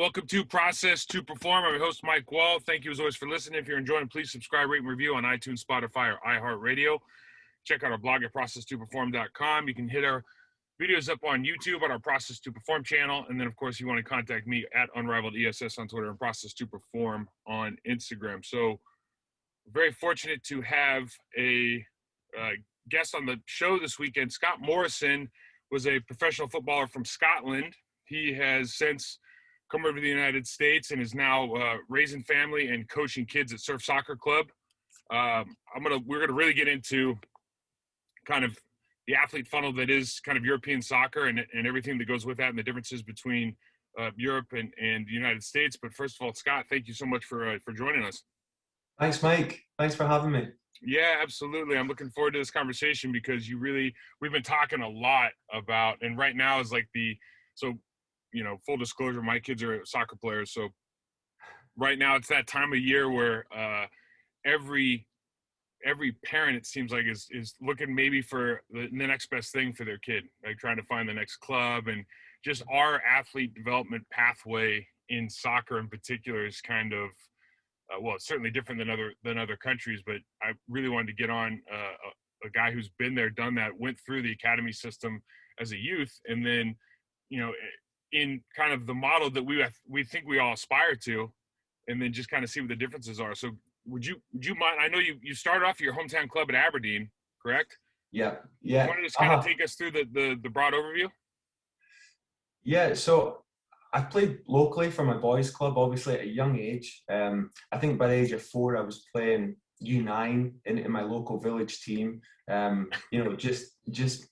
Welcome to Process to Perform. I'm your host, Mike Wall. Thank you as always for listening. If you're enjoying, please subscribe, rate, and review on iTunes, Spotify, or iHeartRadio. Check out our blog at process2perform.com. You can hit our videos up on YouTube on our Process to Perform channel. And then, of course, you want to contact me at Unrivaled ESS on Twitter and Process to Perform on Instagram. So, very fortunate to have a guest on the show this weekend. Scott Morrison was a professional footballer from Scotland. He has since come over to the United States and is now raising family and coaching kids at Surf Soccer Club. We're gonna really get into kind of the athlete funnel that is kind of European soccer and everything that goes with that and the differences between Europe and the United States. But first of all, Scott, thank you so much for joining us. Thanks, Mike. Thanks for having me. Yeah, absolutely. I'm looking forward to this conversation because we've been talking a lot about, and right now is like full disclosure, my kids are soccer players. So right now it's that time of year where every parent, it seems like, is looking maybe for the next best thing for their kid, like trying to find the next club. And just our athlete development pathway in soccer in particular is kind of, it's certainly different than other countries, but I really wanted to get on a guy who's been there, done that, went through the academy system as a youth, and then, in kind of the model that we think we all aspire to, and then just kind of see what the differences are. So would you mind? I know you started off at your hometown club at Aberdeen, correct? Yeah. You want to just kind of take us through the broad overview? Yeah, so I played locally for my boys' club, obviously at a young age. I think by the age of 4, I was playing U9 in my local village team. Just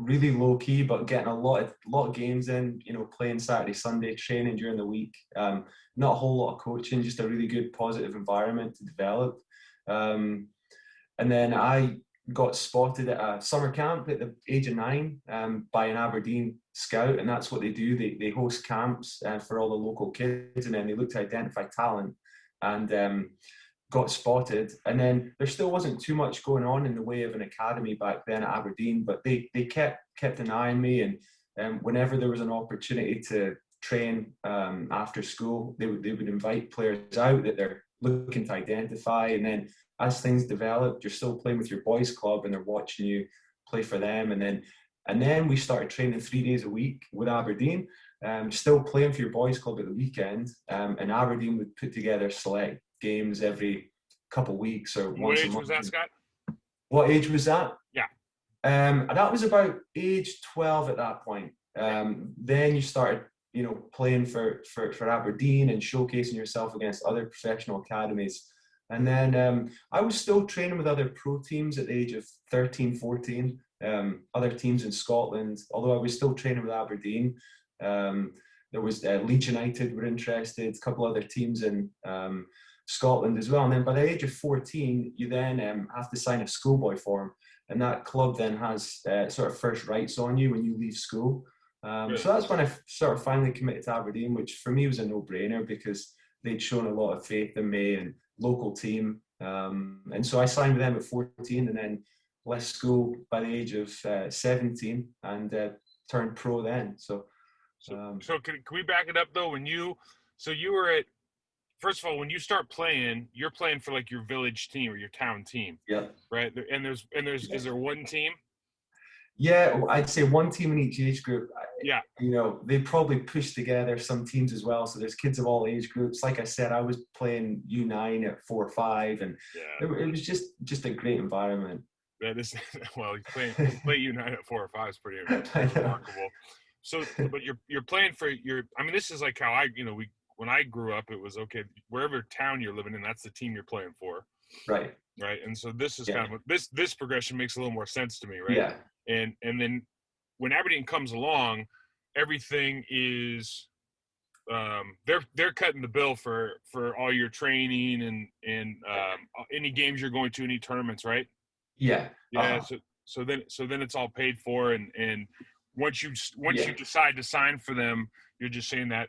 really low key, but getting a lot of games in. Playing Saturday, Sunday, training during the week. Not a whole lot of coaching, just a really good positive environment to develop. And then I got spotted at a summer camp at the age of 9 by an Aberdeen scout, and that's what they do. They host camps for all the local kids, and then they look to identify talent, and got spotted. And then there still wasn't too much going on in the way of an academy back then at Aberdeen, but they kept an eye on me, and whenever there was an opportunity to train after school, they would invite players out that they're looking to identify. And then as things developed, you're still playing with your boys' club and they're watching you play for them. And then we started training 3 days a week with Aberdeen, still playing for your boys' club at the weekend. And Aberdeen would put together select games every couple of weeks or once a month. What age was that, Scott? What age was that? Yeah. That was about age 12 at that point. Then you started, playing for Aberdeen and showcasing yourself against other professional academies. And then I was still training with other pro teams at the age of 13, 14, other teams in Scotland, although I was still training with Aberdeen. There was Leeds United were interested, a couple other teams in Scotland as well. And then by the age of 14, you then have to sign a schoolboy form. And that club then has sort of first rights on you when you leave school. So that's when I sort of finally committed to Aberdeen, which for me was a no-brainer because they'd shown a lot of faith in me and local team. And so I signed with them at 14 and then left school by the age of 17 and turned pro then. So can we back it up though? So you were at, first of all, when you start playing, you're playing for like your village team or your town team. Yeah. Right. And is there one team? Yeah, I'd say one team in each age group. Yeah. They probably push together some teams as well. So there's kids of all age groups. Like I said, I was playing U9 at 4 or 5, and it was just a great environment. That is, well, you play U9 at 4 or 5 is pretty remarkable. So, but you're playing for this is like how when I grew up, it was okay, wherever town you're living in, that's the team you're playing for. Right. Right. And so this is kind of this progression makes a little more sense to me, right? Yeah. And then when Aberdeen comes along, everything is they're cutting the bill for all your training and any games you're going to, any tournaments, right? Yeah. Yeah. So then it's all paid for, and once you decide to sign for them, you're just saying that.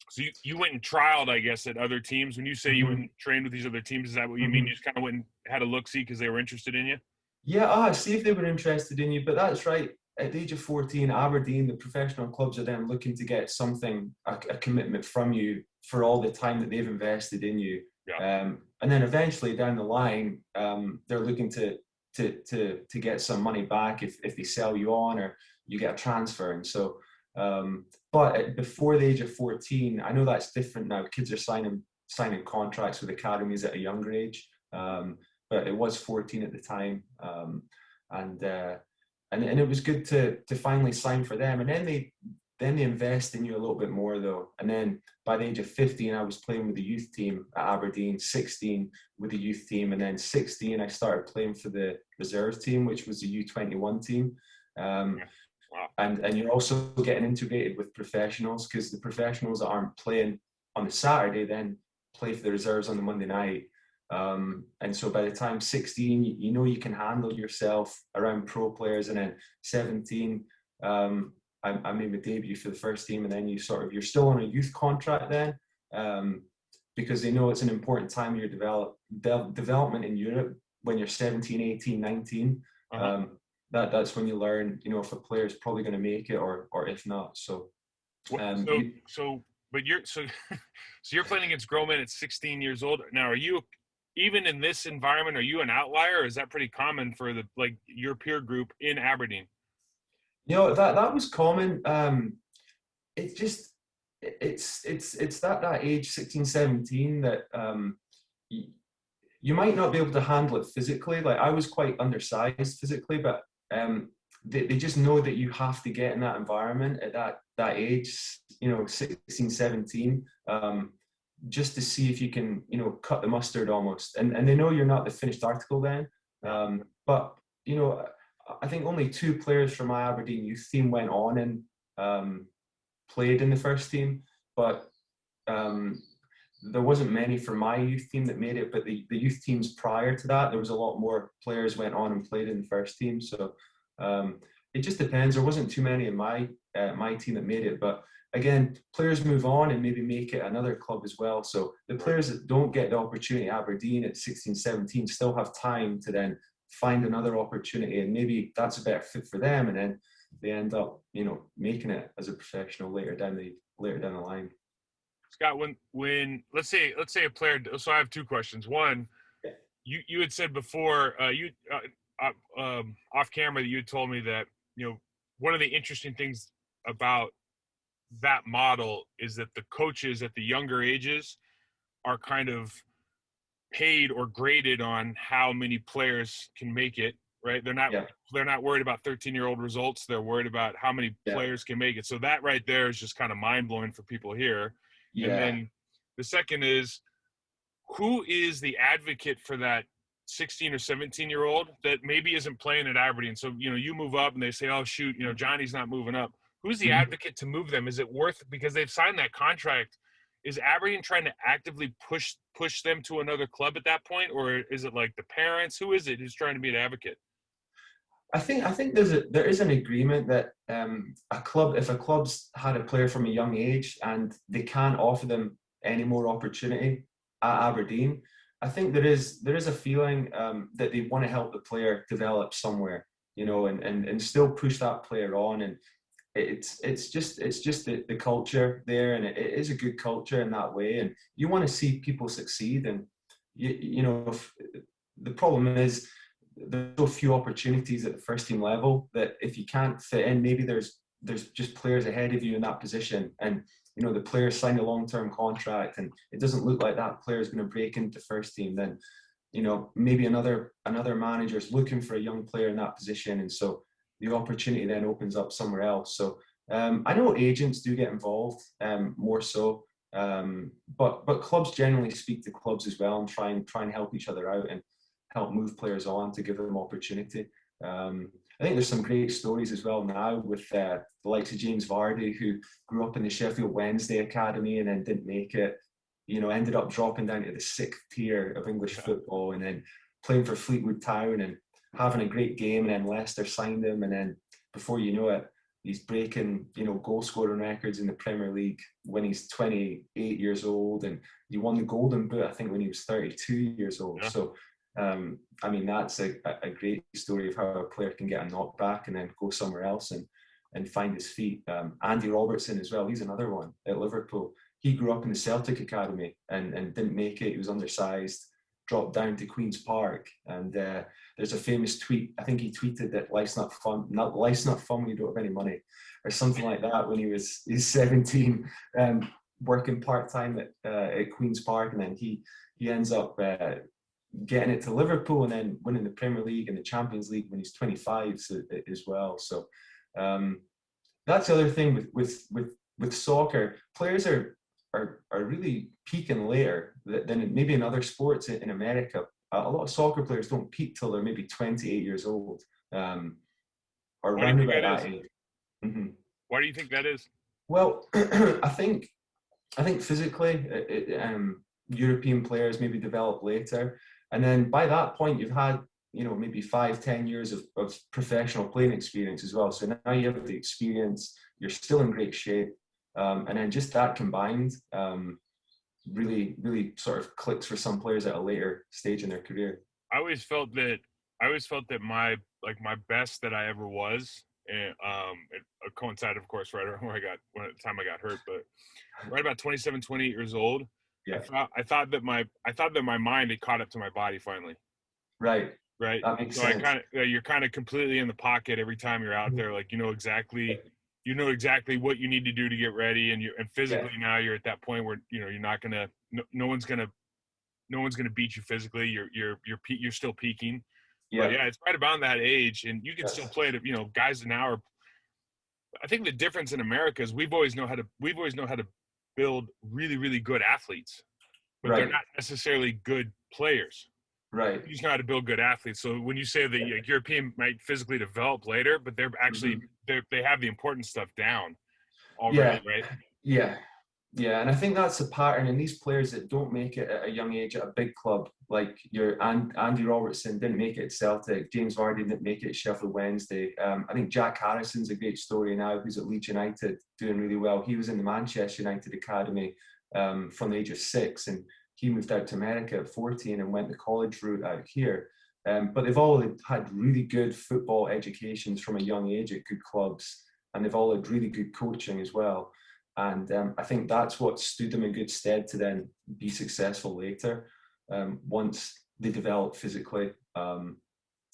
So you went and trialed, I guess, at other teams. When you say you went and trained with these other teams, is that what you mean? You just kind of went and had a look-see because they were interested in you? Yeah, see if they were interested in you. But that's right. at the age of 14, Aberdeen, the professional clubs are then looking to get something, a commitment from you for all the time that they've invested in you. Yeah. And then eventually down the line, they're looking to get some money back if they sell you on or you get a transfer. And so, but before the age of 14, I know that's different now. Kids are signing contracts with academies at a younger age, but it was 14 at the time, and it was good to finally sign for them. And then they invest in you a little bit more though. And then by the age of 15, I was playing with the youth team at Aberdeen, 16 with the youth team, and then 16 I started playing for the reserve team, which was the U21 team. And you're also getting integrated with professionals, because the professionals that aren't playing on the Saturday then play for the reserves on the Monday night. And so by the time 16, you know you can handle yourself around pro players. And then 17, I made my debut for the first team, and then you're still on a youth contract then, because they know it's an important time of your development in Europe when you're 17, 18, 19. That's when you learn, you know, if a player is probably going to make it or if not. So, but you're so you're playing against grown men at 16 years old. Now, are you, even in this environment, are you an outlier, or is that pretty common for your peer group in Aberdeen? You know, that was common. It's just it's that age, 16, 17, that you might not be able to handle it physically. Like, I was quite undersized physically, but they just know that you have to get in that environment at that age, you know, 16, 17, just to see if you can, you know, cut the mustard almost. And they know you're not the finished article then. But, you know, I think only 2 players from my Aberdeen youth team went on and played in the first team, but there wasn't many from my youth team that made it. But the youth teams prior to that, there was a lot more players went on and played in the first team. So it just depends. There wasn't too many in my team that made it, but again, players move on and maybe make it another club as well. So the players that don't get the opportunity at Aberdeen at 16, 17 still have time to then find another opportunity, and maybe that's a better fit for them, and then they end up, you know, making it as a professional later down the line. Scott, when let's say a player. So I have 2 questions. One, you had said before off camera that you had told me that, you know, one of the interesting things about that model is that the coaches at the younger ages are kind of paid or graded on how many players can make it, right? They're not worried about 13-year-old results. They're worried about how many players can make it. So that right there is just kind of mind-blowing for people here. And then the second is, who is the advocate for that 16 or 17-year-old that maybe isn't playing at Aberdeen? So, you know, you move up and they say, oh, shoot, you know, Johnny's not moving up. Who's the advocate to move them? Is it worth, because they've signed that contract, is Aberdeen trying to actively push them to another club at that point? Or is it like the parents? Who is it who's trying to be an advocate? I think there is an agreement that if a club's had a player from a young age and they can't offer them any more opportunity at Aberdeen, I think there is a feeling that they want to help the player develop somewhere, you know, and still push that player on. And it's just the culture there, and it is a good culture in that way. And you want to see people succeed. And you know, the problem is, there's so few opportunities at the first team level that if you can't fit in, maybe there's just players ahead of you in that position, and you know the player signed a long-term contract and it doesn't look like that player is going to break into first team, then you know maybe another manager is looking for a young player in that position, and so the opportunity then opens up somewhere else. So I know agents do get involved more so, but clubs generally speak to clubs as well and try and help each other out and help move players on to give them opportunity. I think there's some great stories as well now with the likes of James Vardy, who grew up in the Sheffield Wednesday Academy and then didn't make it, you know, ended up dropping down to the 6th tier of English football, and then playing for Fleetwood Town and having a great game, and then Leicester signed him, and then before you know it, he's breaking, you know, goal scoring records in the Premier League when he's 28 years old, and he won the Golden Boot, I think, when he was 32 years old. So I mean, that's a great story of how a player can get a knockback and then go somewhere else and find his feet. Andy Robertson as well, he's another one at Liverpool. He grew up in the Celtic Academy and didn't make it. He was undersized, dropped down to Queen's Park. And there's a famous tweet. I think he tweeted that life's not fun when you don't have any money, or something like that, when he's 17, working part-time at Queen's Park. And then he ends up getting it to Liverpool and then winning the Premier League and the Champions League when he's 25 as well. So that's the other thing with soccer. Players are really peaking later than maybe in other sports in America. A lot of soccer players don't peak till they're maybe 28 years old, or around about that age. Mm-hmm. Why do you think that is? Well, I think physically, European players maybe develop later, and then by that point you've had maybe 5-10 years of professional playing experience as well. So now you have the experience. You're still in great shape. And then just that combined really sort of clicks for some players at a later stage in their career. I always felt that my best that I ever was, and it coincided, of course, right around when the time I got hurt, but right about 27, 28 years old. Yeah. I thought that my mind had caught up to my body finally. Right. That makes sense. You're kind of completely in the pocket every time you're out there. Like, you know exactly what you need to do to get ready, and physically now you're at that point where you're not gonna, no one's gonna beat you physically. You're still peaking. But yeah, it's right about that age, and you can still play it. Guys now are. I think the difference in America is we've always know how to build really, really good athletes, but they're not necessarily good players. Right. You just know how to build good athletes. So when you say the European might physically develop later, but they're actually they have the important stuff down already, right? Yeah, and I think that's a pattern in these players that don't make it at a young age at a big club, like Andy Robertson didn't make it at Celtic, James Vardy didn't make it at Sheffield Wednesday. I think Jack Harrison's a great story now, who's at Leeds United doing really well. He was in the Manchester United Academy from the age of 6, and he moved out to America at 14 and went the college route out here. But they've all had really good football educations from a young age at good clubs, and they've all had really good coaching as well. And I think that's what stood them in good stead to then be successful later. Once they developed physically,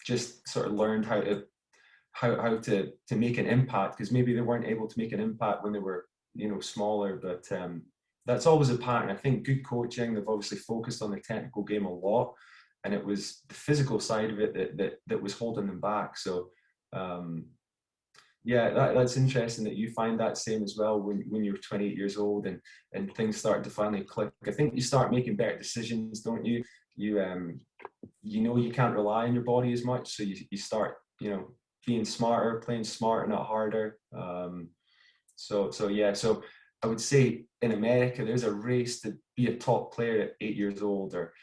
just sort of learned how to make an impact, because maybe they weren't able to make an impact when they were smaller. But that's always a pattern. I think good coaching. They've obviously focused on the technical game a lot, and it was the physical side of it that was holding them back. So. That's interesting that you find that same as well when you're 28 years old and things start to finally click. I think you start making better decisions, don't you? You can't rely on your body as much, so you start being smarter, playing smarter, not harder. So I would say in America there's a race to be a top player at 8 years old, or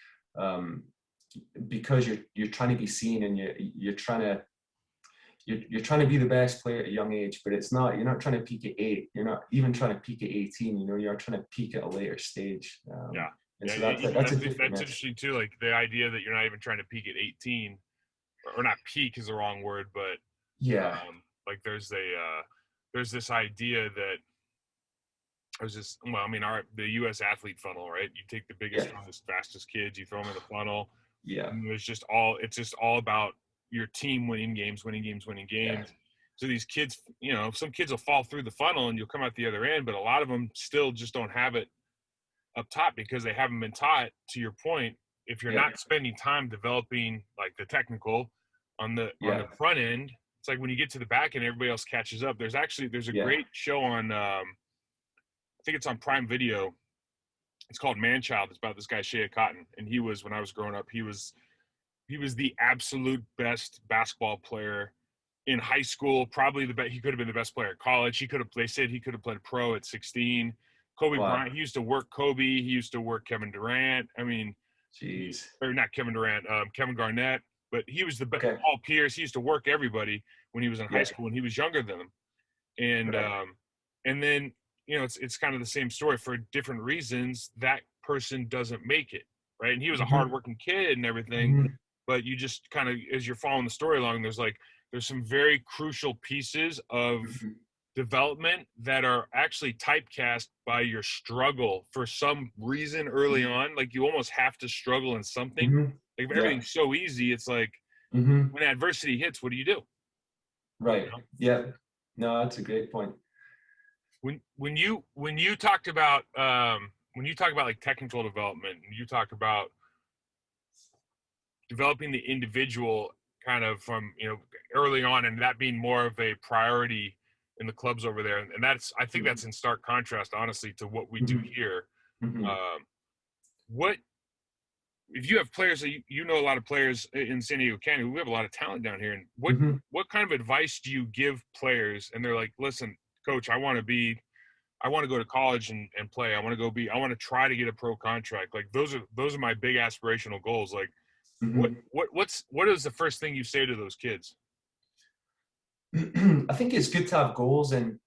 because you're trying to be seen and you're trying to be the best player at a young age, but you're not trying to peak at 8. You're not even trying to peak at 18. You're trying to peak at a later stage. That's interesting too. Like the idea that you're not even trying to peak at 18, or not peak is the wrong word, but like there's this idea that the U.S. athlete funnel, right? You take the biggest, strongest, fastest kids, you throw them in the funnel. Yeah. And it's just all about your team winning games. Yeah. So these kids, some kids will fall through the funnel and you'll come out the other end, but a lot of them still just don't have it up top because they haven't been taught, to your point. If you're not spending time developing like the technical on the front end, it's like when you get to the back end, everybody else catches up. There's a great show on, I think it's on Prime Video. It's called Man-Child. It's about this guy, Shea Cotton. And he was, when I was growing up, he was the absolute best basketball player in high school. Probably the best. He could have been the best player at college. They said he could have played pro at 16. Kobe Bryant, he used to work Kobe. He used to work Kevin Durant. I mean, or not Kevin Durant, Kevin Garnett. But he was the best. Okay. Paul Pierce. He used to work everybody when he was in high school, and he was younger than them. And and then it's kind of the same story for different reasons. That person doesn't make it, right? And he was a hardworking kid and everything. but you just kind of, as you're following the story along, there's some very crucial pieces of Mhm. development that are actually typecast by your struggle for some reason early on. Like you almost have to struggle in something. Mhm. Like if Yeah. everything's so easy, it's like Mhm. when adversity hits, what do you do? You Right. know? Yeah. No, that's a great point. When you talked about when you talk about like technical development, and you talk about developing the individual kind of from early on, and that being more of a priority in the clubs over there, and that's, I think Mhm. that's in stark contrast, honestly, to what we do Mhm. here. Mhm. Um, what if you have players that you know a lot of players in San Diego County? We have a lot of talent down here, and Mhm. what kind of advice do you give players? And they're like, "Listen, coach, I want to go to college and play. I want to try to get a pro contract. Like those are my big aspirational goals. Like Mhm. what is the first thing you say to those kids?" I think it's good to have goals, and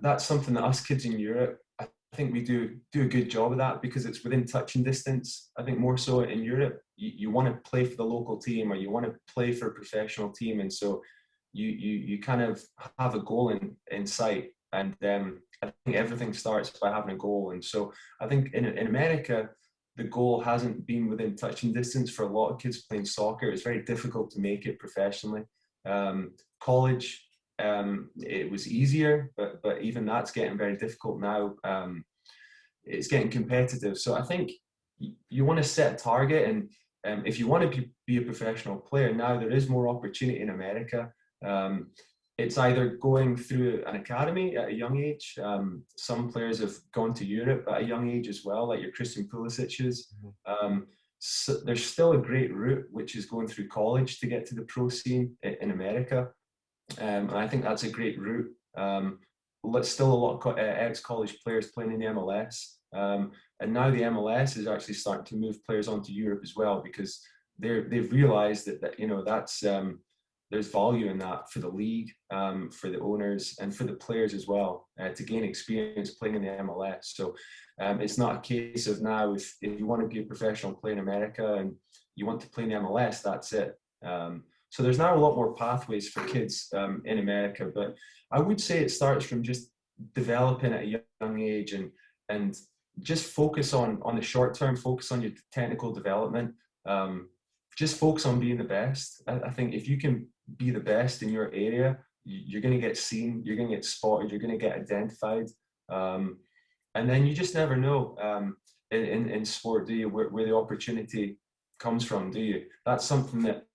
that's something that us kids in Europe, I think we do a good job of that because it's within touching distance. I think more so in Europe, you want to play for the local team or you want to play for a professional team, and so you kind of have a goal in sight, and I think everything starts by having a goal, and so I think in America. The goal hasn't been within touching distance for a lot of kids playing soccer. It's very difficult to make it professionally. College, it was easier, but even that's getting very difficult now. It's getting competitive. So I think you want to set a target, and if you want to be a professional player now, there is more opportunity in America. Um, it's either going through an academy at a young age. Some players have gone to Europe at a young age as well, like your Christian Pulisic's. Um, so there's still a great route, which is going through college to get to the pro scene in America. And I think that's a great route. Still a lot of ex-college players playing in the MLS. And now the MLS is actually starting to move players onto Europe as well because they've realized that that's there's value in that for the league, for the owners, and for the players as well to gain experience playing in the MLS. So it's not a case of now if you want to be a professional player in America and you want to play in the MLS, that's it. So there's now a lot more pathways for kids in America, but I would say it starts from just developing at a young age and just focus on the short term, focus on your technical development, just focus on being the best. I think if you can be the best in your area, you're going to get seen, you're going to get spotted, you're going to get identified, and then you just never know in sport, do you, where the opportunity comes from, do you? That's something that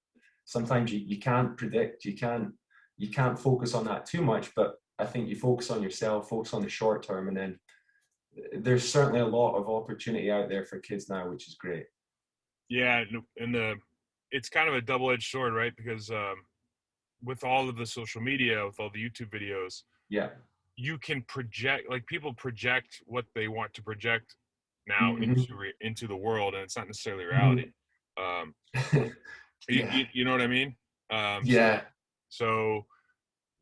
sometimes you can't predict. You can't focus on that too much, but I think you focus on yourself, focus on the short term, and then there's certainly a lot of opportunity out there for kids now, which is great. Yeah, and it's kind of a double-edged sword, right? Because with all of the social media, with all the YouTube videos, Yeah. you can project, like people project what they want to project now Mm-hmm. into the world, and it's not necessarily reality. Mm-hmm. Um, Yeah. you know what I mean? So Yeah. so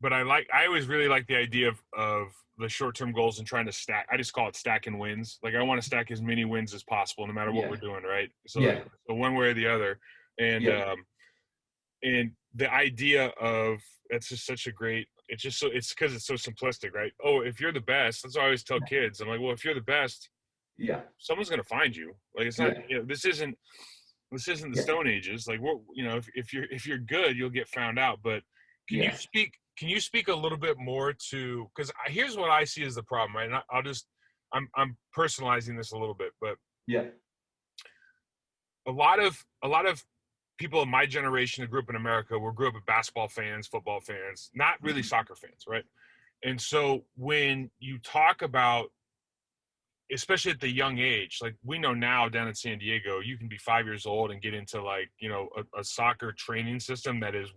but I always really like the idea of the short term goals and trying to stack. I just call it stacking wins. Like I want to stack as many wins as possible, no matter what we're Yeah. doing, right? So Yeah. so one way or the other, and Yeah. the idea of it's just such a great. It's just so it's because it's so simplistic, right? Oh, if you're the best, that's what I always tell kids. I'm like, well, if you're the best, Yeah. someone's gonna find you. Like it's not, Yeah. this isn't the Yeah. Stone Ages. Like what, if you're good, you'll get found out. But can you Yeah. speak can you speak a little bit more to, because here's what I see as the problem, right? And I'm personalizing this a little bit, but Yeah. a lot of people in my generation who grew up in America grew up as basketball fans, football fans, not really Mhm. soccer fans, right? And so when you talk about, especially at the young age, like we know now down in San Diego, you can be 5 years old and get into like, a soccer training system that is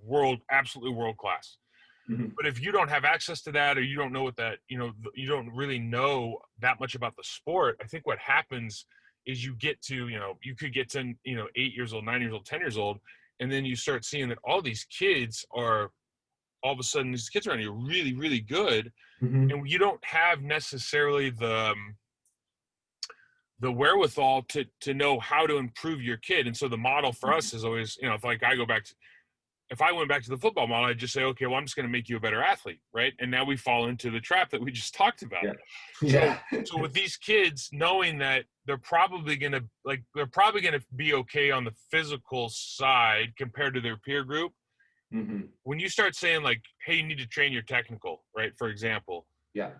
absolutely world class. Mhm. But if you don't have access to that, or you don't know what that, you don't really know that much about the sport, I think what happens is you get to, you could get to, 8 years old, 9 years old, 10 years old, and then you start seeing that all these kids are, all of a sudden, these kids around you are really, really good. Mhm. And you don't have necessarily the wherewithal to know how to improve your kid. And so the model for us is always, you know, if I went back to the football model, I'd just say, okay, well, I'm just going to make you a better athlete, right? And now we fall into the trap that we just talked about. Yeah. So, Yeah. so with these kids, knowing that they're probably going to be okay on the physical side compared to their peer group. Mm-hmm. When you start saying like, hey, you need to train your technical, right? For example, Yeah.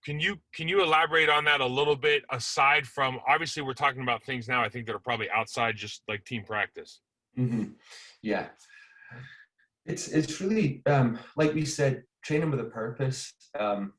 can you elaborate on that a little bit, aside from, obviously we're talking about things now I think that are probably outside just like team practice. Mm-hmm. Yeah. It's really like we said, training with a purpose, Mm.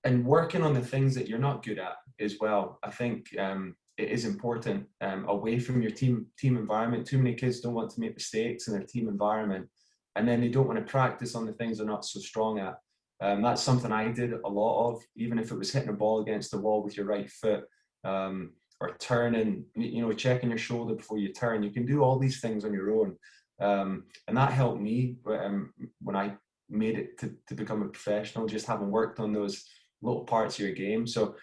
and working on the things that you're not good at as well. I think it is important, away from your team environment. Too many kids don't want to make mistakes in their team environment, and then they don't want to practice on the things they're not so strong at. That's something I did a lot of, even if it was hitting a ball against the wall with your right foot, or turning, checking your shoulder before you turn. You can do all these things on your own. And that helped me when I made it to become a professional, just having worked on those little parts of your game. So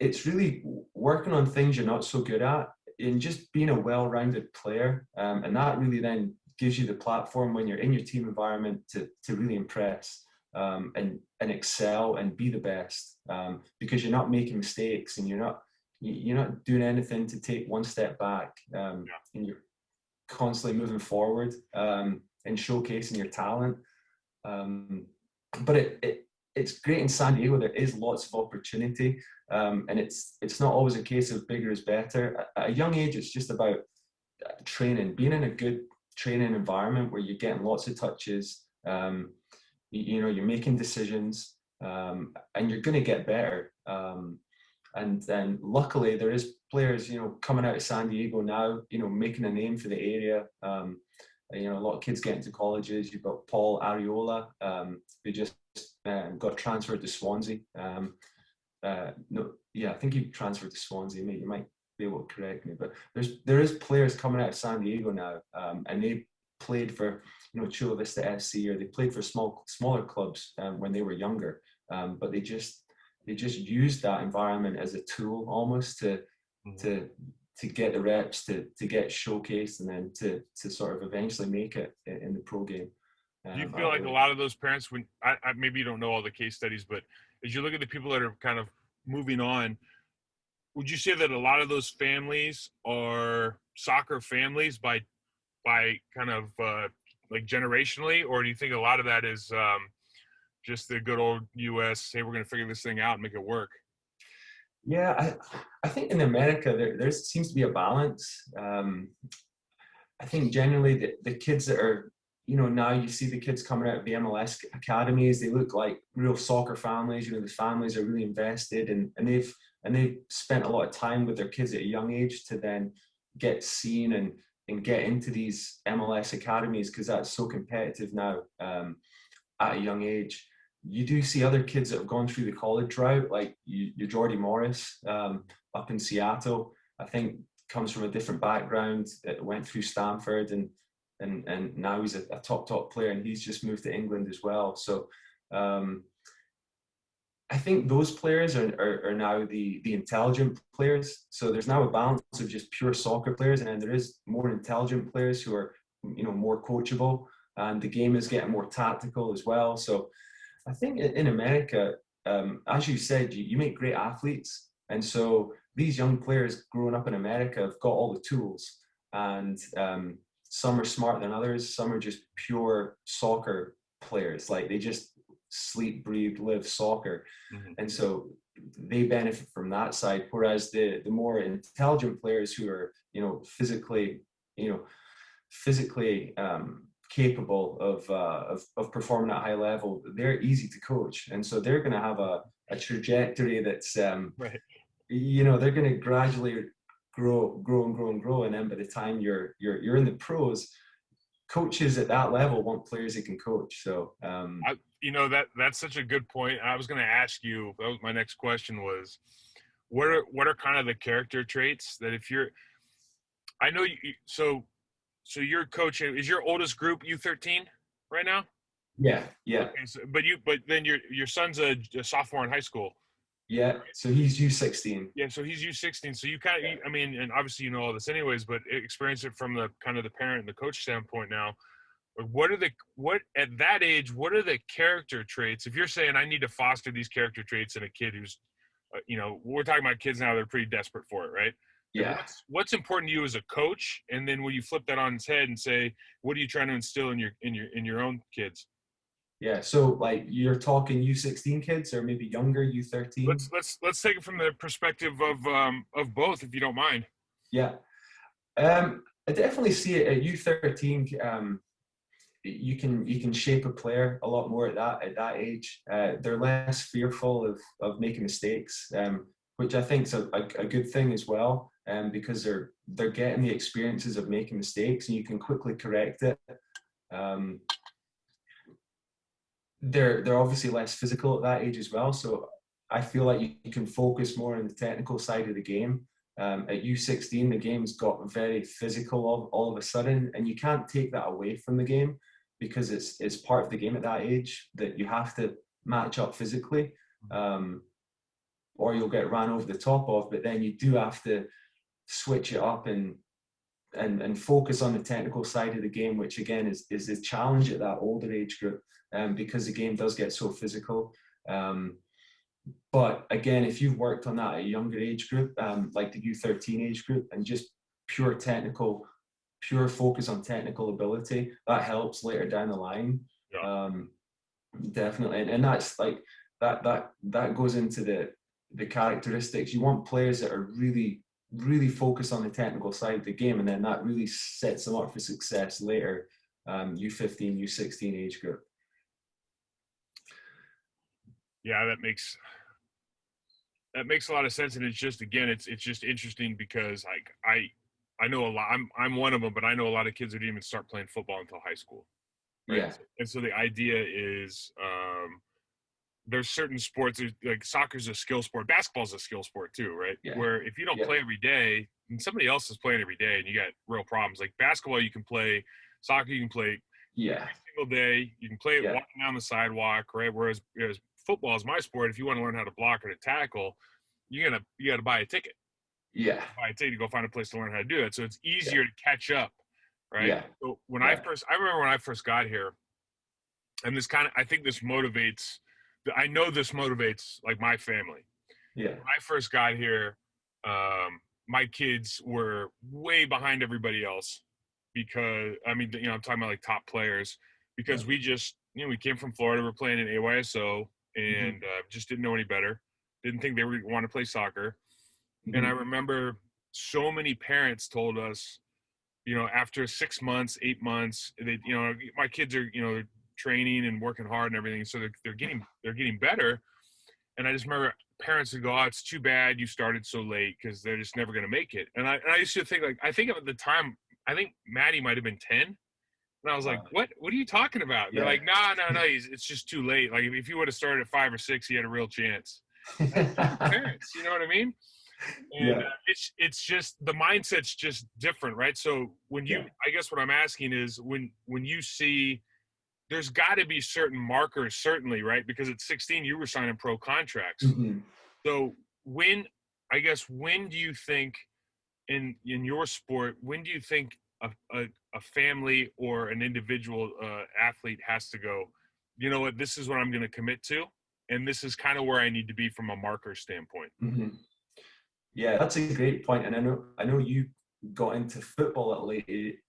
it's really working on things you're not so good at and just being a well-rounded player. And that really then gives you the platform when you're in your team environment to really impress, and excel and be the best, because you're not making mistakes and you're not doing anything to take one step back, and you're constantly moving forward, and showcasing your talent. But it's great in San Diego. There is lots of opportunity, and it's not always a case of bigger is better. At a young age, it's just about training, being in a good training environment where you're getting lots of touches. You're making decisions, and you're going to get better. And then luckily there is players, coming out of San Diego now, making a name for the area. A lot of kids get into colleges. You've got Paul Ariola, who just got transferred to Swansea. I think he transferred to Swansea. Mate, you might be able to correct me, but there is players coming out of San Diego now, and they played for Chula Vista FC, or they played for smaller clubs when they were younger, but they just used that environment as a tool almost to get the reps, to get showcased, and then to sort of eventually make it in the pro game. Do you feel like a lot of those parents, when I maybe you don't know all the case studies, but as you look at the people that are kind of moving on, would you say that a lot of those families are soccer families by kind of like generationally, or do you think a lot of that is just the good old US, hey, we're going to figure this thing out and make it work? Yeah, I think in America there seems to be a balance. I think generally the kids that are, now you see the kids coming out of the MLS academies, they look like real soccer families. The families are really invested, and they've spent a lot of time with their kids at a young age to then get seen and get into these MLS academies, because that's so competitive now, at a young age. You do see other kids that have gone through the college route, like your Jordy Morris, up in Seattle. I think comes from a different background. That went through Stanford, and now he's a top player, and he's just moved to England as well. So I think those players are now the intelligent players. So there's now a balance of just pure soccer players, and then there is more intelligent players who are more coachable, and the game is getting more tactical as well. So I think in America, as you said, you make great athletes. And so these young players growing up in America have got all the tools. And some are smarter than others. Some are just pure soccer players. Like they just sleep, breathe, live soccer. Mm-hmm. And so they benefit from that side. Whereas the more intelligent players who are, physically capable of performing at a high level, they're easy to coach, and so they're going to have a trajectory that's right. They're going to gradually grow, and then by the time you're in the pros, coaches at that level want players they can coach. So that's such a good point. I was going to ask you, that was my next question, was what are kind of the character traits that if you're, I know you, so you're coaching, is your oldest group U13 right now? Yeah. Okay, but then your son's a sophomore in high school. Yeah. So he's U16. Yeah, so he's U16. So you kind of, I mean, and obviously you know all this anyways, but experience it from the kind of the parent and the coach standpoint now. What at that age? What are the character traits? If you're saying I need to foster these character traits in a kid who's, we're talking about kids now, they're pretty desperate for it, right? Like Yeah. what's important to you as a coach, and then when you flip that on its head and say, what are you trying to instill in your own kids? Yeah. So like you're talking U16 kids or maybe younger, U13? Let's take it from the perspective of both, if you don't mind. Yeah. I definitely see it at U13. You can shape a player a lot more at that age. They're less fearful of making mistakes, which I think is a good thing as well, because they're getting the experiences of making mistakes and you can quickly correct it. Um, they're obviously less physical at that age as well, so I feel like you can focus more on the technical side of the game. At U16, the game's got very physical all of a sudden, and you can't take that away from the game because it's part of the game at that age that you have to match up physically, or you'll get ran over the top of. But then you do have to switch it up and focus on the technical side of the game, which again is a challenge at that older age group, because the game does get so physical. But again, if you've worked on that at a younger age group, like the U13 age group, and just pure focus on technical ability, that helps later down the line. Yeah. Definitely, and that's like that goes into the characteristics. You want players that are really focused on the technical side of the game, and then that really sets them up for success later. U15, U16 age group. Yeah, that makes a lot of sense, and it's just again, it's just interesting because like I know a lot. I'm one of them, but I know a lot of kids that didn't even start playing football until high school, right? Yeah. And so the idea is, there's certain sports like soccer's a skill sport, basketball's a skill sport too, right? Yeah. Where if you don't Yeah. play every day, and somebody else is playing every day, and you got real problems. Like basketball, you can play, soccer, you can play Yeah. every single day. You can play it Yeah. walking down the sidewalk, right? Whereas football is my sport. If you want to learn how to block or to tackle, you got to buy a ticket. Yeah. Buy a ticket to go find a place to learn how to do it. So it's Yeah. easier to catch up, right? Yeah. So Yeah. I remember when I first got here, and I think this motivates. I know this motivates like my family. Yeah. When I first got here, my kids were way behind everybody else because I mean, I'm talking about like top players because Yeah. we just, we came from Florida. We're playing in AYSO and just didn't know any better. Didn't think they would want to play soccer. And I remember so many parents told us, after 6 months, 8 months, they, my kids are, training and working hard and everything. So they're getting better. And I just remember parents would go, "Oh, it's too bad you started so late because they're just never going to make it." And I used to think I think at the time, I think Maddie might've been 10. And I was like, what are you talking about? And they're like, no, it's just too late. Like if you would have started at 5 or 6, you had a real chance. Parents, you know what I mean? And it's just the mindset's just different, right? So I guess what I'm asking is when you see, there's got to be certain markers, certainly, right? Because at 16 you were signing pro contracts. So when do you think in your sport, when do you think a family or an individual athlete has to go, you know what, this is what I'm going to commit to, and this is kind of where I need to be from a marker standpoint? Yeah, that's a great point, and I know you got into football at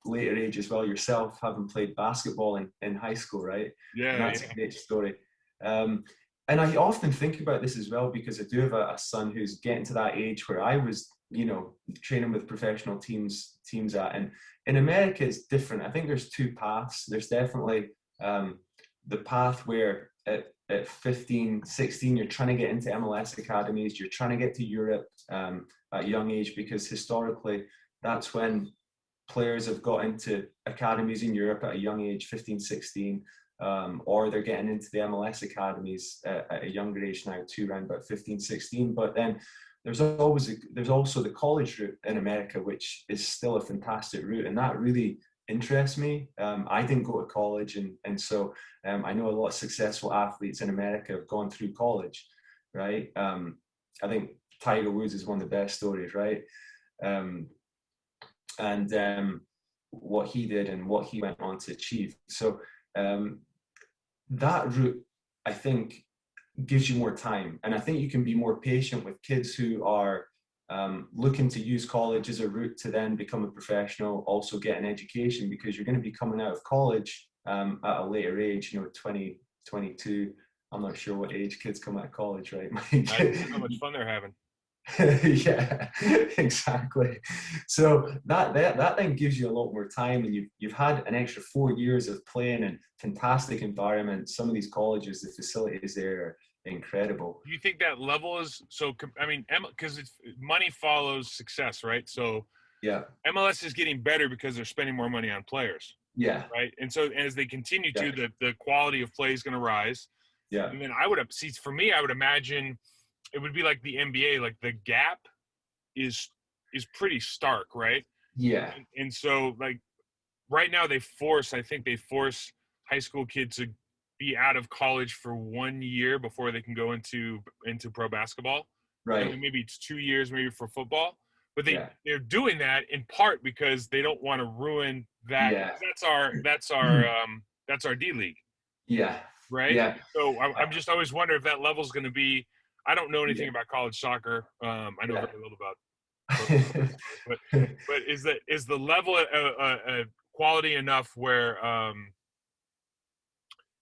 later age as well yourself, having played basketball in high school, right? Yeah, and that's a great story. And I often think about this as well because I do have a son who's getting to that age where I was, training with professional teams at. And in America, it's different. I think there's two paths. There's definitely the path where at 15, 16, you're trying to get into MLS academies, you're trying to get to Europe at a young age, because historically that's when players have got into academies in Europe at a young age, 15, 16, or they're getting into the MLS academies at a younger age now too, around about 15, 16. But then there's also the college route in America, which is still a fantastic route, and that really interests me. I didn't go to college, and so I know a lot of successful athletes in America have gone through college, right? I think Tiger Woods is one of the best stories, right? Um, and what he did and what he went on to achieve. So that route, I think, gives you more time. And I think you can be more patient with kids who are looking to use college as a route to then become a professional, also get an education, because you're going to be coming out of college at a later age, 20, 22. I'm not sure what age kids come out of college, right? How much fun they're having. Yeah, exactly. So that then gives you a lot more time, and you've had an extra 4 years of playing in fantastic environments. Some of these colleges, the facilities there are incredible. Do you think that level is so? I mean, because money follows success, right? So Yeah, MLS is getting better because they're spending more money on players, yeah, right? And so as they continue yeah, to, the quality of play is going to rise. yeah, And then for me, I would imagine it would be like the NBA. Like the gap is pretty stark, right? yeah, And so like right now I think they force high school kids to be out of college for 1 year before they can go into pro basketball. I mean, right, maybe it's 2 years maybe for football, but yeah, they're doing that in part because they don't want to ruin that. yeah, That's our D League, yeah, right? yeah, So I'm just always wondering if that level's going to be. I don't know anything yeah, about college soccer. I know yeah. very little about pro soccer, but is the level quality enough where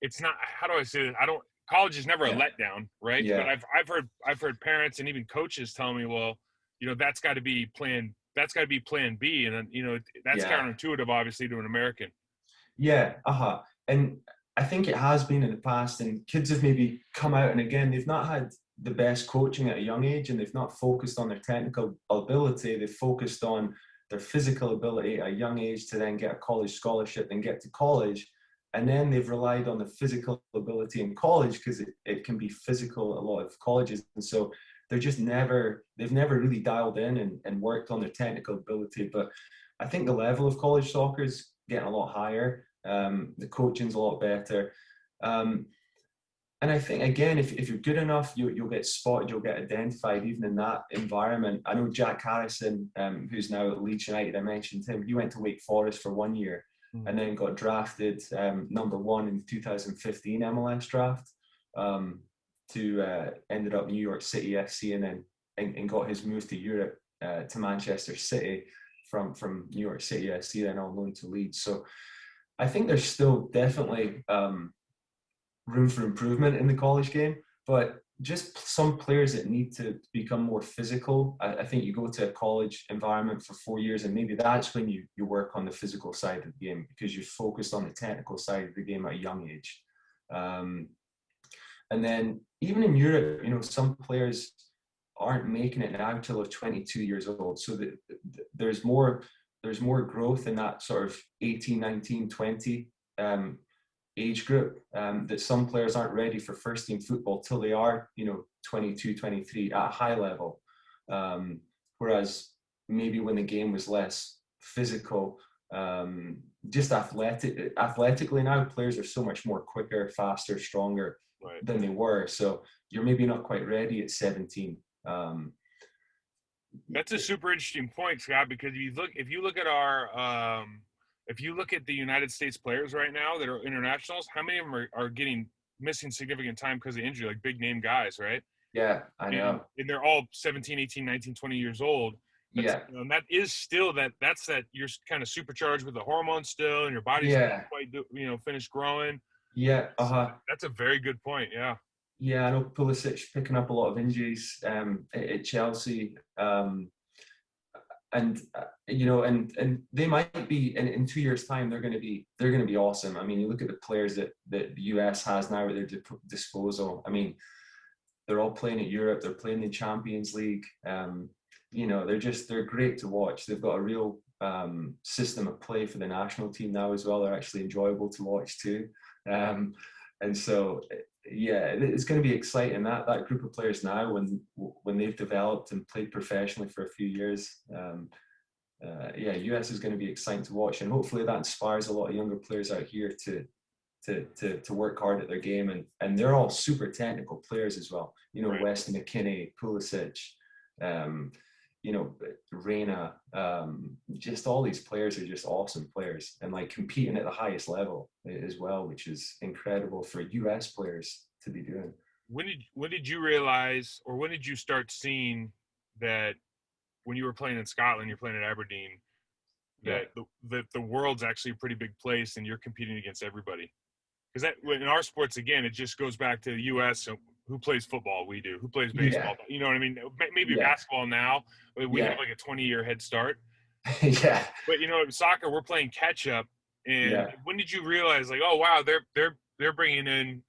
it's not, how do I say it? I don't, college is never a Yeah, letdown, right? But yeah, I've heard parents and even coaches tell me, well, that's got to be plan B, and then that's yeah. counterintuitive, obviously, to an American. Yeah, uh-huh. And I think it has been in the past, and kids have maybe come out, and again, they've not had the best coaching at a young age, and they've not focused on their technical ability. They've focused on their physical ability at a young age to then get a college scholarship and get to college. And then they've relied on the physical ability in college because it can be physical, a lot of colleges. And so they've never really dialed in and worked on their technical ability. But I think the level of college soccer is getting a lot higher. The coaching's a lot better. Um, and I think, again, if you're good enough, you'll get spotted, you'll get identified even in that environment. I know Jack Harrison, who's now at Leeds United, I mentioned him, he went to Wake Forest for 1 year and then got drafted #1 in the 2015 MLS draft to ended up New York City FC and then and got his move to Europe to Manchester City from New York City FC, then on loan to Leeds. So I think there's still definitely room for improvement in the college game, but just some players that need to become more physical. I think you go to a college environment for 4 years and maybe that's when you work on the physical side of the game because you're focused on the technical side of the game at a young age. And then even in Europe, some players aren't making it now until they're 22 years old. So there's more growth in that sort of 18, 19, 20 age group that some players aren't ready for first team football till they are 22, 23 at a high level. Whereas maybe when the game was less physical, just athletically now, players are so much more quicker, faster, stronger than they were. So you're maybe not quite ready at 17. That's a super interesting point, Scott, because if you look at the United States players right now that are internationals, how many of them are getting missing significant time because of injury, like big name guys, right? Yeah, I know. And they're all 17, 18, 19, 20 years old. And that is still that's that you're kind of supercharged with the hormones still, and your body's not quite finished growing. Yeah, That's a very good point. Yeah. Yeah, I know Pulisic picking up a lot of injuries at Chelsea, and and they might be in 2 years' time. They're going to be awesome. I mean, you look at the players that the US has now at their disposal. I mean, they're all playing at Europe. They're playing in Champions League. They're great to watch. They've got a real system of play for the national team now as well. They're actually enjoyable to watch too. And so, yeah, it's going to be exciting that group of players now when they've developed and played professionally for a few years. US is going to be exciting to watch, and hopefully that inspires a lot of younger players out here to to work hard at their game, and they're all super technical players as well. You know, Right. Weston McKinney, Pulisic, you know, Reina, just all these players are just awesome players and like competing at the highest level as well, which is incredible for US players to be doing. When did you realize, or when did you start seeing that when you were playing in Scotland, you're playing at Aberdeen, that the world's actually a pretty big place and you're competing against everybody? Because that in our sports, again, it just goes back to the U.S. So who plays football? We do. Who plays baseball? Yeah, You know what I mean? Maybe yeah, basketball now. We have like a 20-year head start. yeah, But you know, in soccer, we're playing catch up. And yeah. when did you realize, like, oh wow, they're bringing in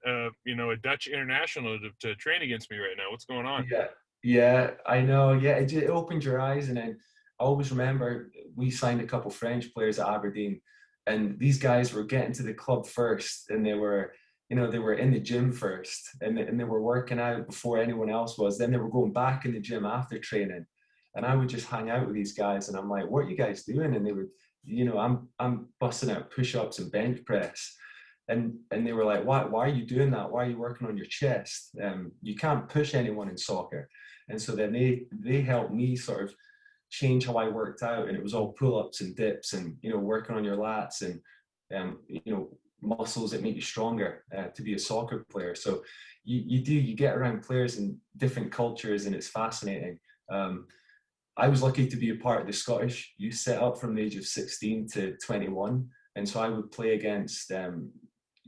you know, a Dutch international to train against me right now? What's going on? Yeah, yeah, I know. Yeah, it opened your eyes, and then I always remember we signed a couple French players at Aberdeen, and these guys were getting to the club first, and they were, you know, they were in the gym first, and they were working out before anyone else was. Then they were going back in the gym after training, and I would just hang out with these guys, and I'm like, "What are you guys doing?" And they would, you know, I'm busting out push-ups and bench press, and they were like, why are you doing that? Why are you working on your chest? You can't push anyone in soccer. And so then they helped me sort of change how I worked out, and it was all pull-ups and dips and, you know, working on your lats and you know, muscles that make you stronger to be a soccer player. So you get around players in different cultures, and it's fascinating. I was lucky to be a part of the Scottish youth setup from the age of 16 to 21. And so I would play against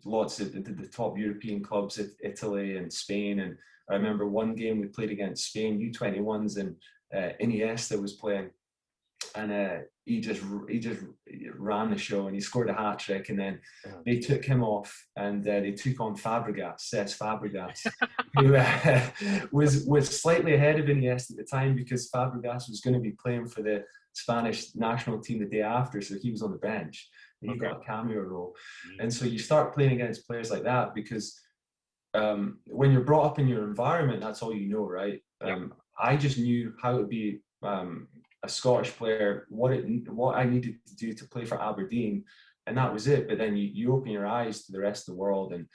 lots of the top European clubs, Italy and Spain. And I remember one game we played against Spain U21s, and Iniesta was playing, and he just ran the show, and he scored a hat trick. And then they took him off, and they took on Fabregas, Cesc Fabregas, who was slightly ahead of Iniesta at the time, because Fabregas was going to be playing for the Spanish national team the day after, so he was on the bench. He got a cameo role. And so you start playing against players like that, because when you're brought up in your environment, that's all you know, right? I just knew how to be a Scottish player, what I needed to do to play for Aberdeen, and that was it. But then you open your eyes to the rest of the world, and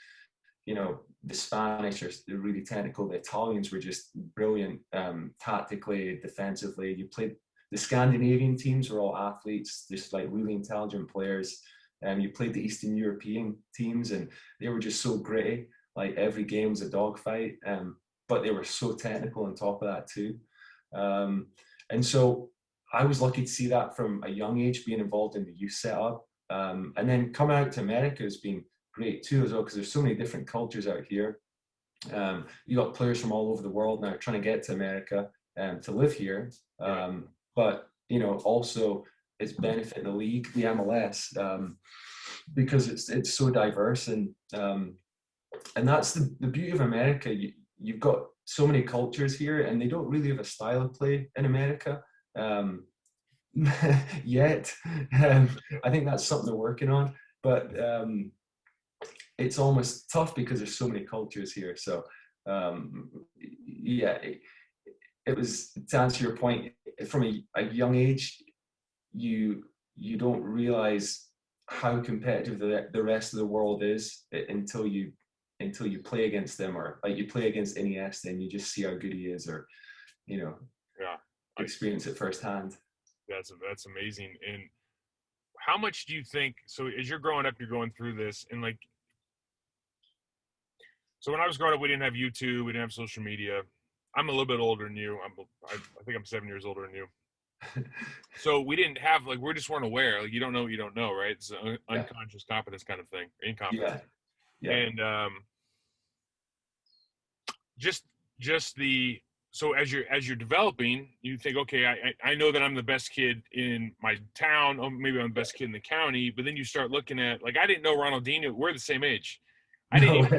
you know, the Spanish are really technical. The Italians were just brilliant tactically, defensively. You played the Scandinavian teams were all athletes, just like really intelligent players. You played the Eastern European teams, and they were just so gritty. Like every game was a dogfight, but they were so technical on top of that too. And so I was lucky to see that from a young age, being involved in the youth setup, and then coming out to America has been great too as well, because there's so many different cultures out here. You got players from all over the world now trying to get to America to live here. But you know, also it's benefiting the league, the MLS, because it's so diverse, and that's the beauty of America. You've got so many cultures here, and they don't really have a style of play in America yet. I think that's something they're working on, but it's almost tough because there's so many cultures here. So yeah. It was, to answer your point, from a young age, you don't realize how competitive the rest of the world is until you play against them, or like you play against Iniesta and you just see how good he is, or you know, experience it firsthand. That's amazing. And how much do you think? So as you're growing up, you're going through this, and like, so when I was growing up, we didn't have YouTube, we didn't have social media. I'm a little bit older than you. I think I'm 7 years older than you. So we didn't have, like, we just weren't aware. Like, you don't know what you don't know, right? It's an unconscious competence kind of thing, incompetence. Yeah. And just the, so as you're developing, you think, okay, I know that I'm the best kid in my town, or maybe I'm the best kid in the county. But then you start looking at, like, I didn't know Ronaldinho. We're the same age. I didn't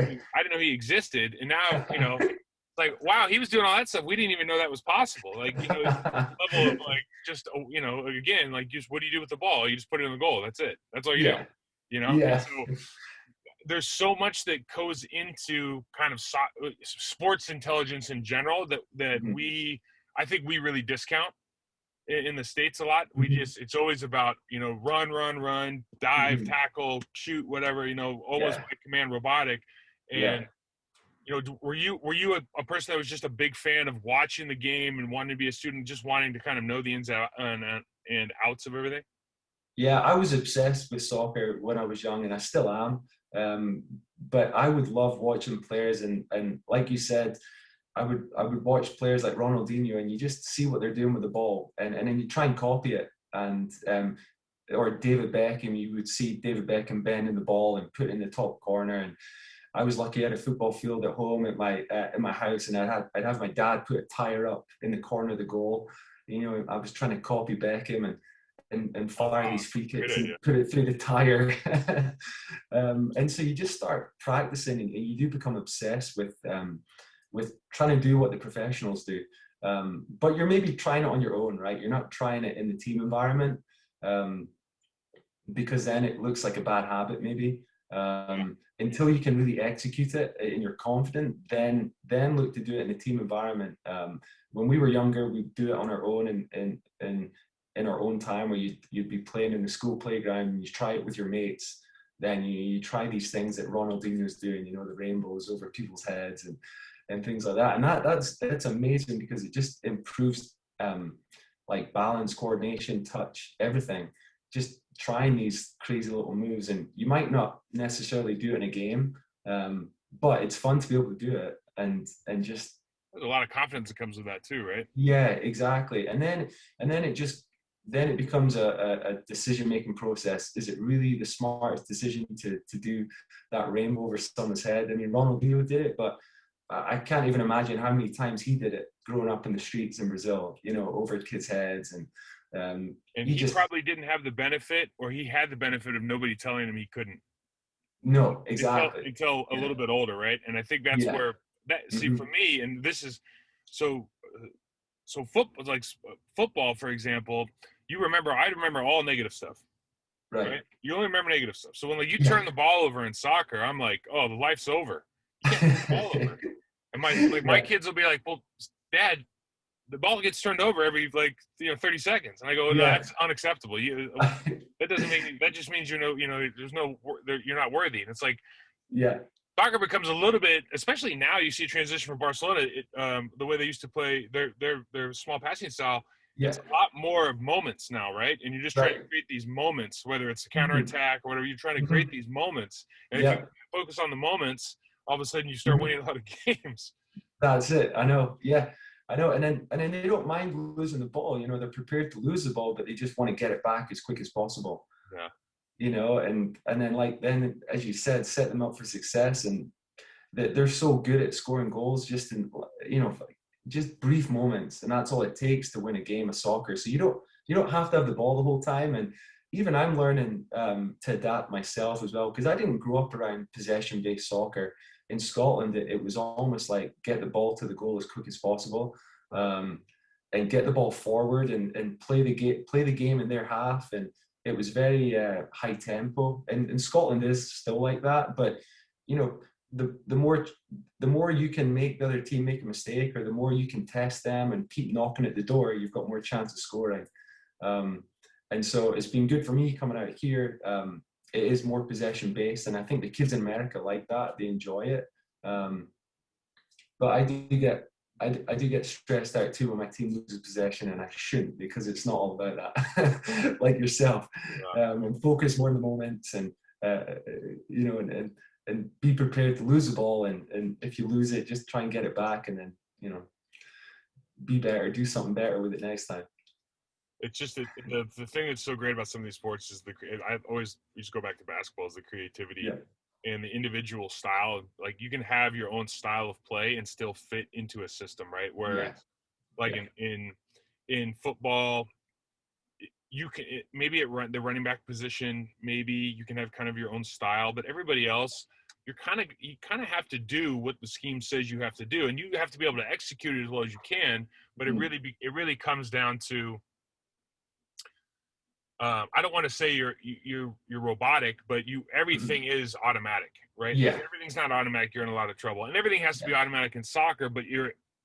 know he existed, and now, you know. Like, wow, he was doing all that stuff. We didn't even know that was possible. Like, you know, level of, like, just, you know, again, like, just what do you do with the ball? You just put it in the goal. That's it. That's all you do. You know? Yeah. So there's so much that goes into kind of sports intelligence in general that I think we really discount. in the States a lot. It's always about, run, dive, tackle, shoot, whatever, almost by command robotic. And, were you a person that was just a big fan of watching the game and wanting to be a student, just wanting to kind of know the ins and outs of everything? Yeah, I was obsessed with soccer when I was young, and I still am. But I would love watching players, and like you said, I would watch players like Ronaldinho, and you just see what they're doing with the ball, and then you try and copy it. And or David Beckham, you would see David Beckham bending the ball and put it in the top corner. And I was lucky I had a football field at home at my house, and I'd have my dad put a tire up in the corner of the goal. I was trying to copy Beckham and fire these free kicks and put it through the tire. And so you just start practicing, and you do become obsessed with trying to do what the professionals do. But you're maybe trying it on your own, right? You're not trying it in the team environment, because then it looks like a bad habit maybe. Until you can really execute it and you're confident, then look to do it in a team environment. When we were younger, we'd do it on our own and in our own time, where you'd be playing in the school playground and you try it with your mates. Then you try these things that Ronaldinho's doing, the rainbows over people's heads and things like that. And that's amazing, because it just improves like balance, coordination, touch, everything. Just trying these crazy little moves, and you might not necessarily do it in a game, but it's fun to be able to do it and just. There's a lot of confidence that comes with that too, right? Yeah, exactly. And then it becomes a decision-making process. Is it really the smartest decision to do that rainbow over someone's head? I mean, Ronaldinho did it, but I can't even imagine how many times he did it growing up in the streets in Brazil, over kids' heads. And he probably didn't have the benefit, or he had the benefit of nobody telling him he couldn't. No, exactly. Until a little bit older, right? And I think that's where see, for me, and this is so football, for example, I remember all negative stuff. Right? You only remember negative stuff. So when you turn the ball over in soccer, I'm like, oh, the life's over. You can't turn the ball over. And my kids will be like, well, Dad, the ball gets turned over every 30 seconds, and I go, no, that's unacceptable. That doesn't mean that just means there's you're not worthy. And it's like, soccer becomes a little bit, especially now, you see a transition from Barcelona. The way they used to play their small passing style. It's a lot more of moments now, right? And you're just trying to create these moments, whether it's a counterattack or whatever. You're trying to create these moments, and if you focus on the moments, all of a sudden you start winning a lot of games. That's it. I know. Yeah, I know. And then they don't mind losing the ball. They're prepared to lose the ball, but they just want to get it back as quick as possible. Yeah. And then as you said, set them up for success, and they're so good at scoring goals just in just brief moments, and that's all it takes to win a game of soccer. So you don't have to have the ball the whole time. And even I'm learning to adapt myself as well, because I didn't grow up around possession-based soccer. In Scotland, it was almost like get the ball to the goal as quick as possible, and get the ball forward and play the game in their half. And it was very high tempo. And Scotland is still like that, but the more you can make the other team make a mistake, or the more you can test them and keep knocking at the door, you've got more chance of scoring. And so it's been good for me coming out here. It is more possession based, and I think the kids in America like that. They enjoy it. But I do get stressed out too when my team loses possession, and I shouldn't, because it's not all about that. Like yourself, and focus more on the moments, and and be prepared to lose the ball. And if you lose it, just try and get it back, and then be better, do something better with it next time. It's just the thing that's so great about some of these sports is I always used to go back to basketball, is the creativity and the individual style. Like, you can have your own style of play and still fit into a system, right? Where in football, you can maybe the running back position, maybe you can have kind of your own style, but everybody else, you kind of have to do what the scheme says you have to do, and you have to be able to execute it as well as you can. But it really comes down to, I don't want to say you're robotic, but everything is automatic, right? Yeah. If everything's not automatic, you're in a lot of trouble. And everything has to be automatic in soccer, but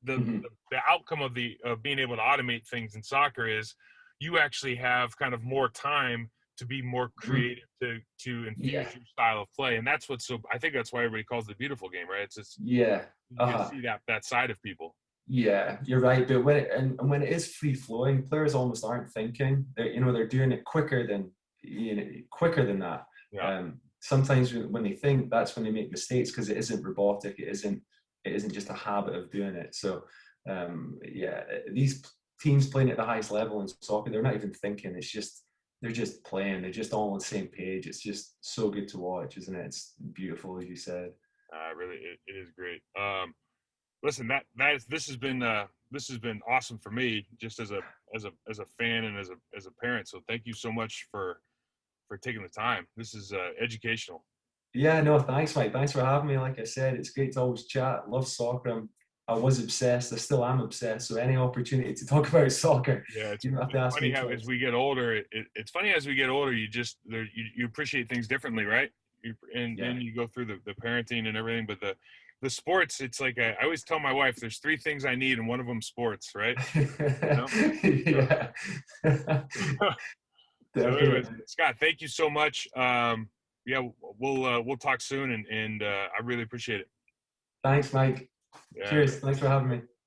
the Mhm. the outcome of being able to automate things in soccer is you actually have kind of more time to be more Mhm. creative to Yeah. infuse your style of play, and that's what's so. I think that's why everybody calls it a beautiful game, right? It's just Yeah. you get to Uh-huh. see that side of people. Yeah, you're right. But and when it is free flowing, players almost aren't thinking. They're doing it quicker than that. Yeah. Sometimes when they think, that's when they make mistakes because it isn't robotic. It isn't just a habit of doing it. So yeah, these teams playing at the highest level in soccer, they're not even thinking. They're just playing. They're just all on the same page. It's just so good to watch, isn't it? It's beautiful, as you said. Really, it is great. Listen, this has been awesome for me, just as a fan and as a parent. So thank you so much for taking the time. This is educational. Yeah, no, thanks, Mike. Thanks for having me. Like I said, it's great to always chat. Love soccer. I was obsessed. I still am obsessed. So any opportunity to talk about soccer, Yeah, you don't have to it's ask funny me how as twice. we get older, it's funny as we get older, you appreciate things differently, right? And Yeah. then you go through the parenting and everything, but the sports, it's like I always tell my wife, there's three things I need, and one of them sports, right? You know. Yeah. So, anyways, Definitely. Scott, thank you so much. Yeah, we'll talk soon, and I really appreciate it. Thanks, Mike. Yeah, man. Cheers. Thanks for having me.